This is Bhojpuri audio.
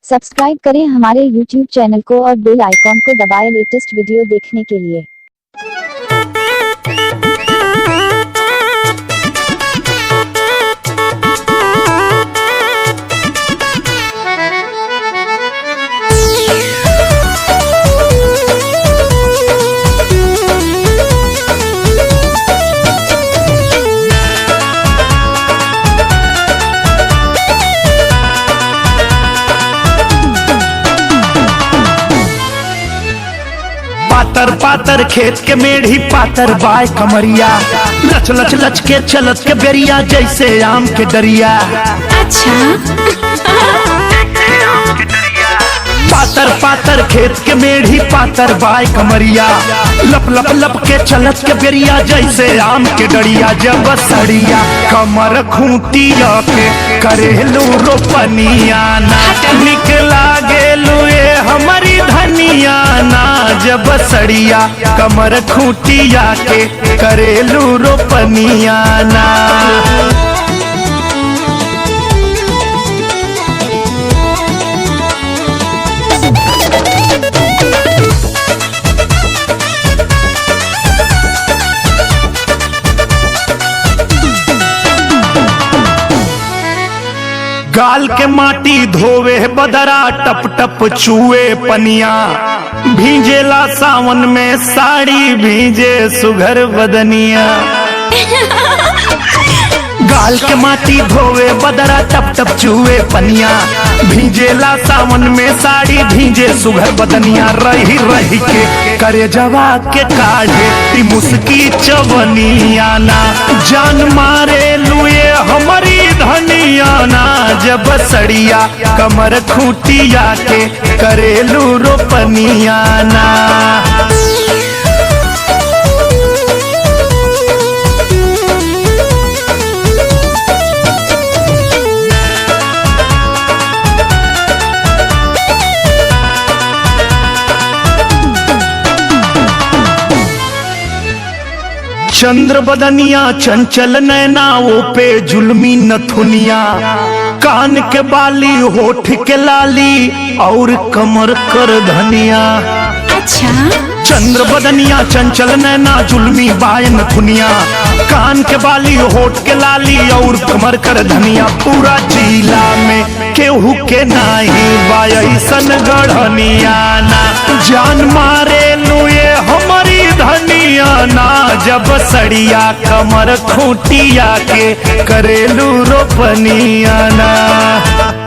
सब्सक्राइब करें हमारे YouTube चैनल को और बेल आइकॉन को दबाएं लेटेस्ट वीडियो देखने के लिए। पातर पातर खेत के मेढ़ी पातर बाय कमरिया, लच लच लच के चलत के बेरिया जैसे आम के डरिया। अच्छा पातर पातर खेत के मेढ़ी पातर बाय कमरिया, लप लप लप के चलत के बेरिया जैसे आम के डरिया। जब सड़िया कमर खूंटिया के करेलू रोपनिया ना, निकला गेलू ये हमारी धनिया ना। जब सड़िया कमर खूंटिया के करेलू रोपनिया ना। गाल के माटी धोवे बदरा टप टप चूए पनिया, भींजेला सावन में साड़ी भींजे सुघर बदनिया। गाल के माटी धोवे बदरा टप टप चूए पनिया, भींजेला सावन में साड़ी भींजे सुघर बदनिया। रही रही के करे जवा के काढ़े मुस्की चवनिया ना, जान मारे लुए हमारी धनिया ना। जब सड़िया कमर खूंटिया के करेलू रोपनिया ना। चंद्र बदनिया चंचल नैना वो पे जुल्मी नथुनिया, कान के बाली होठ के लाली और कमर कर धनिया। अच्छा चंद्र बदनिया चंचल नैना जुल्मी बाय नथुनिया, कान के बाली होठ के लाली और कमर कर धनिया। पूरा जिला में केहू के नाही बायसन गढ़निया ना, जान मारे लुए हमारी धनिया ना। जब सड़िया कमर खूंटिया के करेलू रोपनिया ना।